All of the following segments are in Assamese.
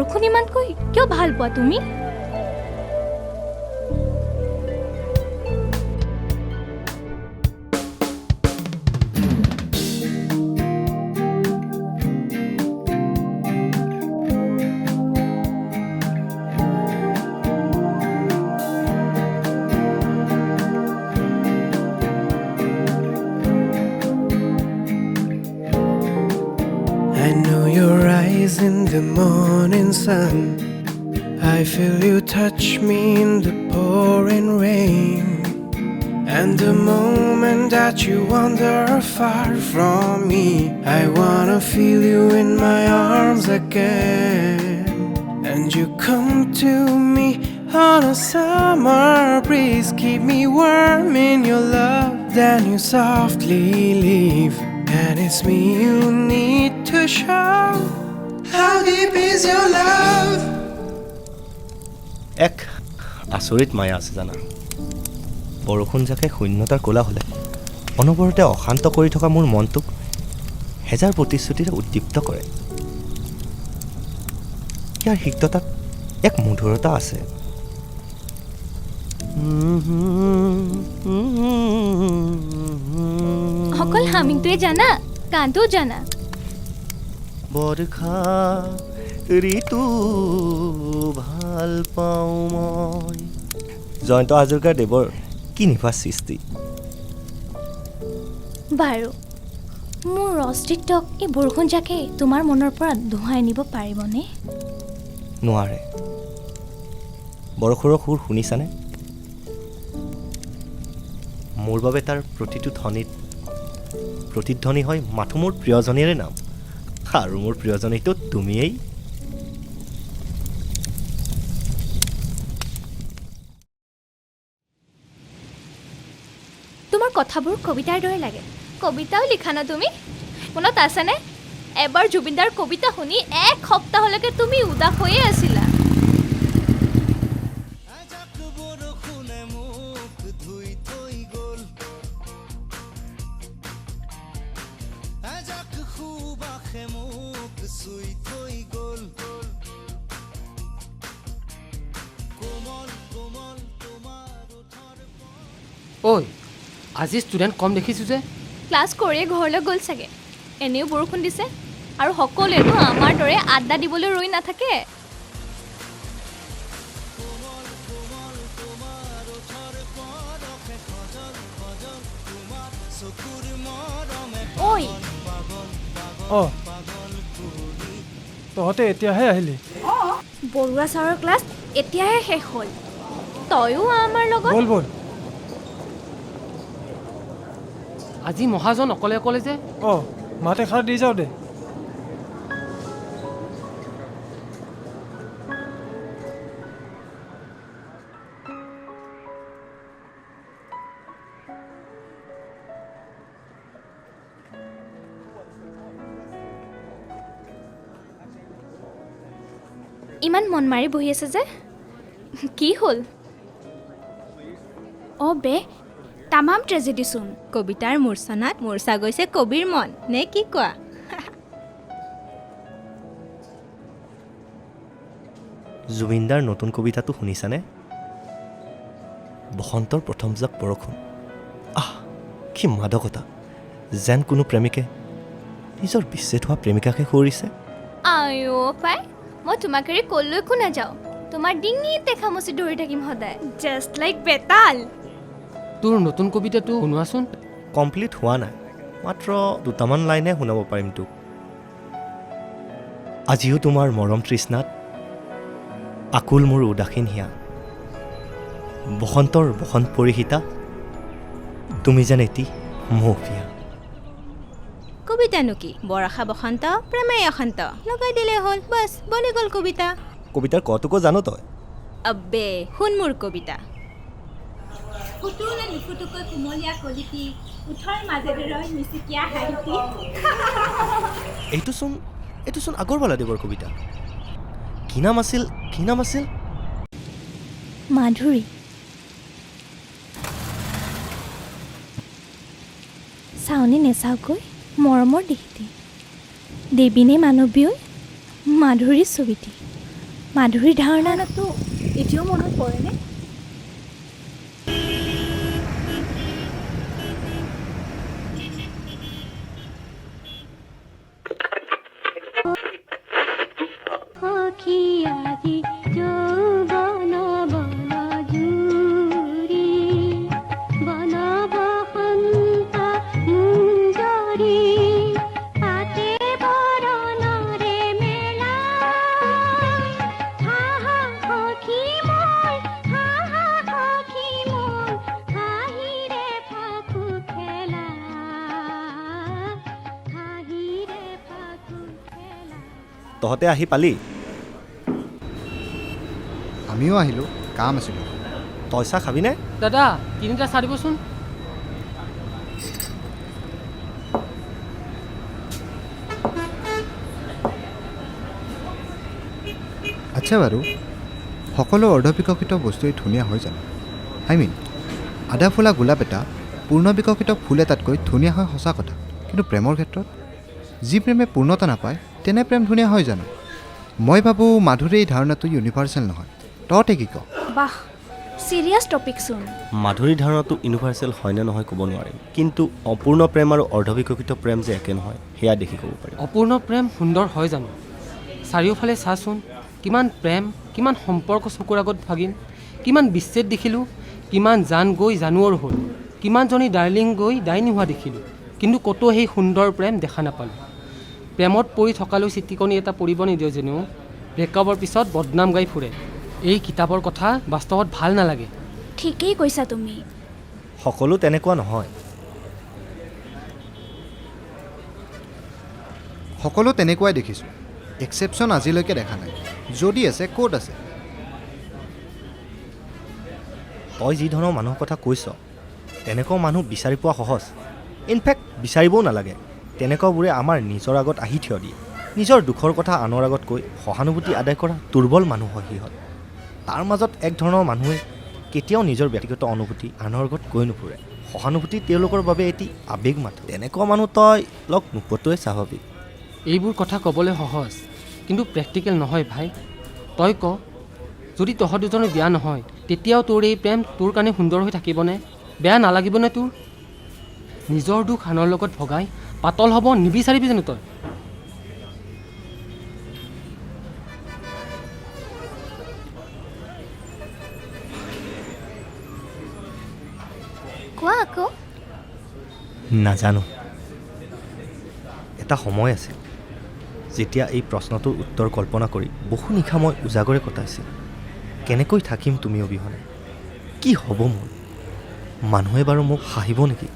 বৰষুণ ইমানকৈ কিয় ভাল পোৱা তুমি? I know your eyes in the morning sun. I feel you touch me in the pouring rain. And the moment that you wander far from me, I wanna feel you in my arms again. And you come to me on a summer breeze, keep me warm in your love. Then you softly leave, and it's me you need to show. How deep is your love? এক আচৰিত মায়া আছে জানা। বৰষুণ জাকে শূন্যতাৰ কোলা হ'লে অনবৰতে অশান্ত কৰি থকা মোৰ মনটোক হেজাৰ প্ৰতিশ্ৰুতিৰে উদ্দীপ্ত কৰে। ইয়াৰ সিক্ততাত এক মধুৰতা আছে। অকল হামিংটোৱে জানা, গানটোও জানা। বৰষা ঋতু ভাল পাওঁ মই। জয়ন্ত হাজৰিকাৰ দেৱৰ কি নিভাজ সৃষ্টি। বাৰু মোৰ অস্তিত্বক এই বৰষুণ জাকে তোমাৰ মনৰ পৰা ধুৱাই নিব পাৰিবনে? নোৱাৰে। বৰষুণৰ সুৰ শুনিছানে? মোৰ বাবে তাৰ প্ৰতিধ্বনি হয় মাথো মোৰ প্ৰিয়জনীৰে নাম, আৰু মোৰ প্ৰিয়জনীটো তুমিয়েই। তোমাৰ কথাবোৰ কবিতাৰ দৰে লাগে। কবিতাও লিখা না তুমি? মনত আছেনে এবাৰ জুবিনদাৰ কবিতা শুনি এক সপ্তাহলৈকে তুমি উদাস হৈয়ে আছিলা। ঐ আজি ষ্টুডেণ্ট কম দেখিছোঁ যে? ক্লাছ কৰিয়ে ঘৰলৈ গ'ল চাগে। এনেও বৰষুণ দিছে আৰু সকলোৱেতো আমাৰ দৰে আড্ডা দিবলৈ ৰৈ নাথাকে। ঐ তহঁতে এতিয়াহে আহিলি? বৰুৱা ছাৰৰ ক্লাছ এতিয়াহে শেষ হ'ল। তয়ো আমাৰ লগত বল বল। আজি মহাজন অকলে অকলে যে? মাত এষাৰ দি যাওঁ দে। ইমান মন মাৰি বহি আছে যে, কি হ'ল? বে তামাম ট্ৰেজেডিচোন। কবিতাৰ মূৰ্ছনাত মূৰ্ছা গৈছে কবিৰ মন, নে কি কোৱা? জুবিনদাৰ নতুন কবিতাটো শুনিছানে? বসন্তৰ প্ৰথম জাক বৰষুণ। কি মাদকতা! যেন কোনো প্ৰেমিকে নিজৰ বিচ্ছেদ হোৱা প্ৰেমিকাকে সুঁৱৰিছে। পাই মই তোমাক এৰি কলৈকো নাযাওঁ। তোমাৰ ডিঙিতে খামুচি ধৰি থাকিম সদায়, জাষ্ট লাইক বেতাল। তোৰ নতুন কবিতাটো শুনোৱাচোন। কমপ্লিট হোৱা নাই, মাত্ৰ দুটামান লাইনহে শুনাব পাৰিম তোক। আজিও তোমাৰ মৰম তৃষ্ণাত আকুল মোৰ উদাসীন হিয়া। বসন্তৰ বসন্ত পৰিহিতা, তুমি যেন এটি মৌপিয়া। কবিতানো কি? বৰষা বসন্ত, প্ৰেমেই অশান্ত, লগাই দিলে হ'ল, বাছ বনি গ'ল কবিতা। কবিতাৰ কটোকো জানো তই? আব্বে শুন মোৰ কবিতা। ফুটুলে নুফুটুকৈ কুমলীয়া কলিটি, উঠৰ মাজেৰে ৰয় মিচিকিয়া হাঁহিটি। এইটোচোন আগৰৱালাদেৱৰ কবিতা। কি নাম আছিল? মাধুৰী। চাওনি নেচাওকৈ মৰমৰ দিশটি, দেৱীনে মানৱীয় মাধুৰী ছবিটি। মাধুৰীৰ ধাৰণাটো এতিয়াও মনত পৰেনে? তহঁতে আহি পালি? আমিও আহিলোঁ, কাম আছিলোঁ। তই চাহ খাবিনে? দাদা 3টা চাহ দিবচোন। আচ্ছা বাৰু, সকলো অৰ্ধবিকশিত বস্তুৱেই ধুনীয়া হয় জানো? আধা ফুলা গোলাপ এটা পূৰ্ণ বিকশিত ফুল এটাতকৈ ধুনীয়া হয় সঁচা কথা, কিন্তু প্ৰেমৰ ক্ষেত্ৰত যি প্ৰেমে পূৰ্ণতা নাপায় তেনে প্ৰেম ধুনীয়া হয় জানো? মই ভাবোঁ মাধুৰীৰ এই ধাৰণাটো ইউনিভাৰ্চেল নহয়। তহঁতে কি কওঁ? বাহ, চিৰিয়াছ টপিক চোন। মাধুৰীৰ ধাৰণাটো ইউনিভাৰ্চেল হয়নে নহয় ক'ব নোৱাৰিম, কিন্তু অপূৰ্ণ প্ৰেম আৰু অৰ্ধবিকশিত প্ৰেম যে একে নহয় সেয়া দেখি ক'ব পাৰিম। অপূৰ্ণ প্ৰেম সুন্দৰ হয় জানো? চাৰিওফালে চাচোন, কিমান প্ৰেম, কিমান সম্পৰ্ক চকুৰ আগত ভাগিল, কিমান বিচ্ছেদ দেখিলোঁ, কিমান জান গৈ জানুৱৰ হ'ল, কিমানজনী ডাৰ্লিং গৈ ডাইনী হোৱা দেখিলোঁ, কিন্তু ক'তো সেই সুন্দৰ প্ৰেম দেখা নাপালোঁ। প্ৰেমত পৰি থকালৈ চিটিকণি এটা পৰিব নিদিয়ে যেনেও ব্ৰেকআপৰ পিছত বদনাম গাই ফুৰে। এই কিতাপৰ কথা বাস্তৱত ভাল নালাগে। ঠিকেই কৈছা তুমি। সকলো তেনেকুৱা নহয়। সকলো তেনেকুৱাই দেখিছোঁ, এক্সেপশ্যন আজিলৈকে দেখা নাই। যদি আছে ক'ত আছে? তই যি ধৰণৰ মানুহৰ কথা কৈছ তেনেকুৱা মানুহ বিচাৰি পোৱা সহজ। ইনফেক্ট বিচাৰিবও নালাগে। তেনেকুৱাবোৰে আমাৰ নিজৰ আগত আহি থিয় দিয়ে। নিজৰ দুখৰ কথা আনৰ আগত কৈ সহানুভূতি আদায় কৰা দুৰ্বল মানুহ হয় সিহঁত। তাৰ মাজত এক ধৰণৰ মানুহে কেতিয়াও নিজৰ ব্যক্তিগত অনুভূতি আনৰ আগত কৈ নুফুৰে। সহানুভূতি তেওঁলোকৰ বাবে এটি আৱেগ মাথো। তেনেকুৱা মানুহ তই লগ নোপোৱাটোৱে স্বাভাৱিক। এইবোৰ কথা ক'বলৈ সহজ, কিন্তু প্ৰেক্টিকেল নহয় ভাই। তই ক, যদি তহঁত দুজনে বিয়া নহয় তেতিয়াও তোৰ এই প্ৰেম তোৰ কাৰণে সুন্দৰ হৈ থাকিবনে? বেয়া নালাগিবনে তোৰ? নিজৰ দুখ আনৰ লগত ভগাই পাতল হ'ব নিবিচাৰিবি জানো তই? কোৱা আকৌ। নাজানো। এটা সময় আছিল যেতিয়া এই প্ৰশ্নটোৰ উত্তৰ কল্পনা কৰি বহু নিশা মই উজাগৰে কটাইছিল। কেনেকৈ থাকিম তুমি অবিহনে? কি হ'ব মোৰ? মানুহে বাৰু মোক হাঁহিব নেকি?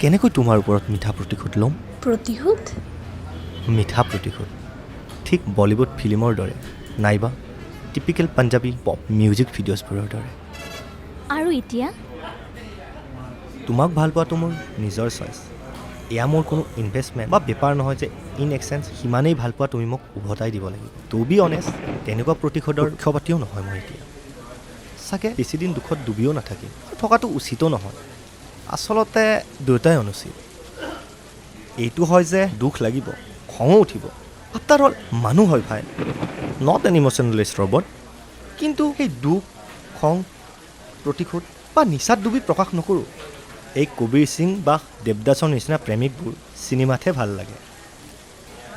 কেনেকৈ তোমাৰ ওপৰত মিঠা প্ৰতিশোধ ল'ম? প্ৰতিশোধ? মিঠা প্ৰতিশোধ, ঠিক বলীউড ফিল্মৰ দৰে, নাইবা টিপিকেল পাঞ্জাবী পপ মিউজিক ভিডিঅ'ছবোৰৰ দৰে। আৰু এতিয়া? তোমাক ভাল পোৱাটো মোৰ নিজৰ চইচ। এয়া মোৰ কোনো ইনভেষ্টমেণ্ট বা বেপাৰ নহয় যে ইন এক্সচেঞ্জ সিমানেই ভাল পোৱা তুমি মোক উভতাই দিব লাগিব। টু বি অনেষ্ট, তেনেকুৱা প্ৰতিশোধৰ পক্ষপাতিও নহয় মই এতিয়া। চাগে বেছিদিন দুখত ডুবিও নাথাকিম, থকাটো উচিতো নহয়। আচলতে দুয়োটাই অনুচিত। এইটো হয় যে দুখ লাগিব, খঙো উঠিব। আফটাৰ অল মানুহ হয় ভাই, নট এন ইম'চনেলিষ্ট ৰবট। কিন্তু সেই দুখ, খং, প্ৰতিশোধ বা নিচাত ডুবি প্ৰকাশ নকৰোঁ। এই কবিৰ সিং বা দেৱদাসৰ নিচিনা প্ৰেমিকবোৰ চিনেমাতহে ভাল লাগে।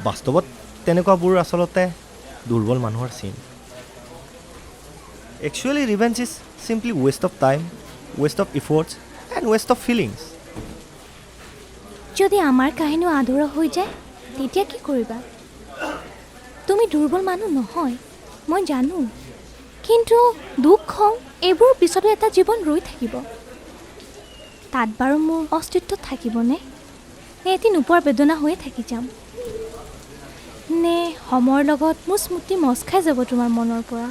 বাস্তৱত তেনেকুৱাবোৰ আচলতে দুৰ্বল মানুহৰ চিন। Actually revenge is simply waste of time, waste of efforts and waste of feelings. যদি আমাৰ কাহিনীও আধৰুৱা হৈ যায় তেতিয়া কি কৰিবা? তুমি দুৰ্বল মানুহ নহয়, মই জানো। কিন্তু দুখ, খং এইবোৰৰ পিছতো এটা জীৱন ৰৈ থাকিব। তাত বাৰু মোৰ অস্তিত্ব থাকিবনে? নে এটি নোপোৱাৰ বেদনা হৈয়ে থাকি যাম? নে সময়ৰ লগত মোৰ স্মৃতি মচ খাই যাব তোমাৰ মনৰ পৰা?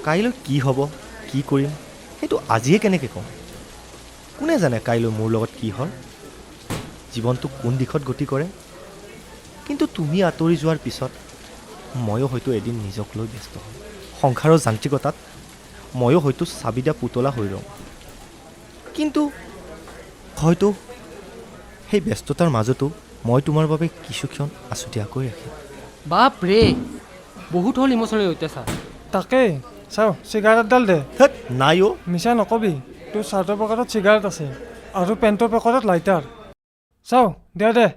কাইলৈ কি হ'ব, কি কৰিম সেইটো আজিয়ে কেনেকৈ ক'ম? কোনে জানে কাইলৈ মোৰ লগত কি হয়, জীৱনটো কোন দিশত গতি কৰে? কিন্তু তুমি আঁতৰি যোৱাৰ পিছত ময়ো হয়তো এদিন নিজক লৈ ব্যস্ত হ'ম। সংসাৰৰ যান্ত্ৰিকতাত ময়ো হয়তো চাবি দিয়া পুতলা হৈ ৰ'ম। কিন্তু হয়তো সেই ব্যস্ততাৰ মাজতো মই তোমাৰ বাবে কিছুক্ষণ আছুতীয়াকৈ ৰাখিম। বাপ ৰে, বহুত হ'ল ইম'চনেল অত্যাচাৰ। তাকেই চাওঁ চিগাৰেট এডাল দে। ধেত নাই অ' মিছা নকবি, তোৰ চাৰ্টৰ পকেটত চিগাৰেট আছে আৰু পেণ্টৰ পকেটত লাইটাৰ। চাওঁ দে দে।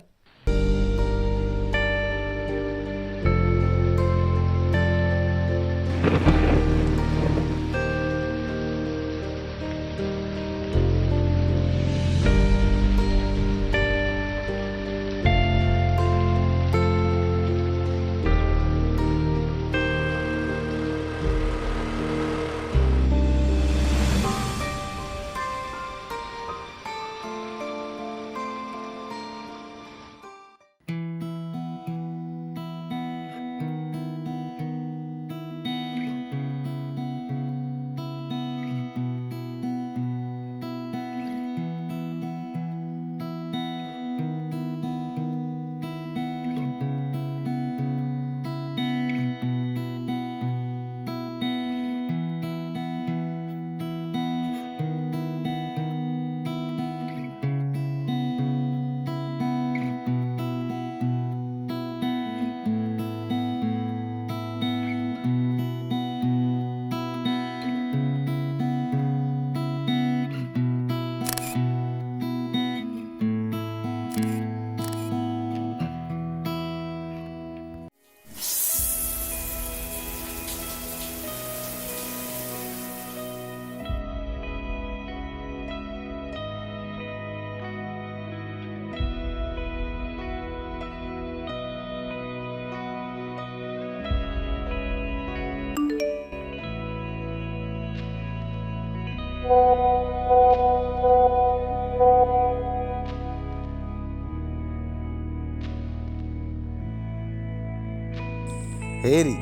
হেৰি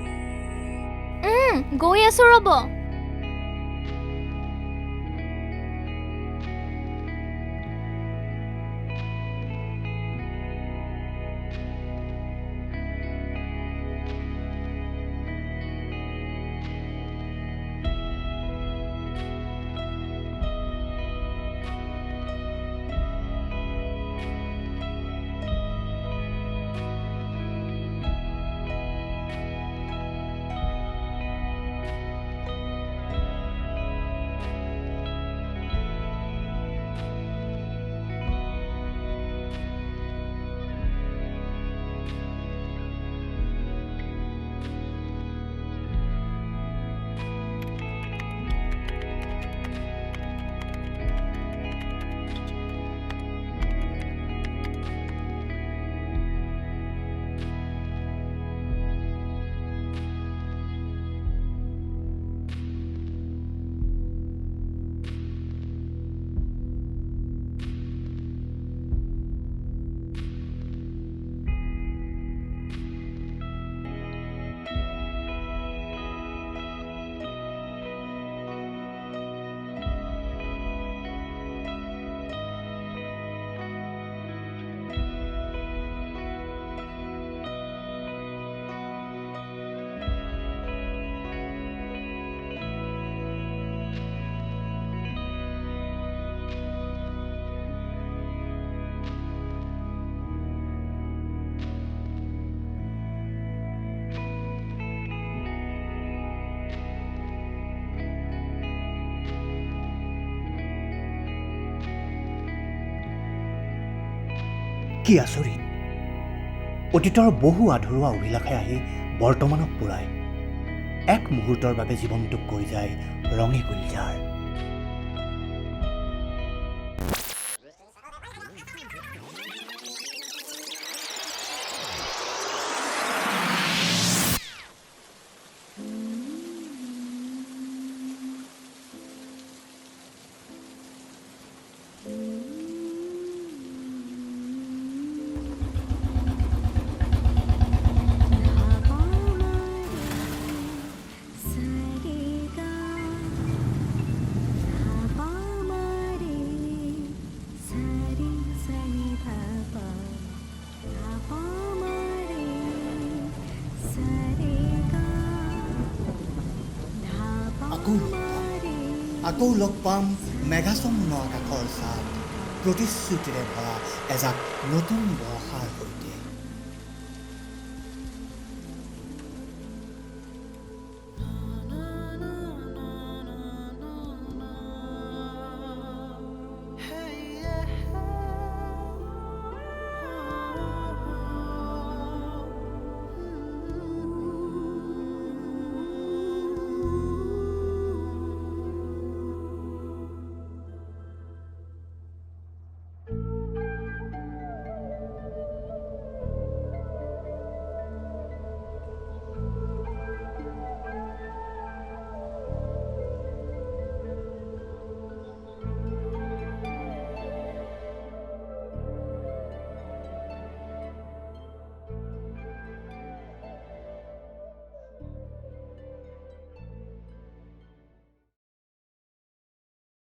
গৈ আছোঁ ৰ'ব। কি আচৰিত, অতীতৰ বহু আধৰুৱা অভিলাষে আহি বৰ্তমানক পুৰায়, এক মুহূৰ্তৰ বাবে জীৱনটোক কৈ যায় ৰঙে গুলজাৰ। আকৌ লগ পাম মেঘাচ্ছন্ন আকাশৰ ছাট, প্ৰতিশ্ৰুতিৰে ভৰা এজাক নতুন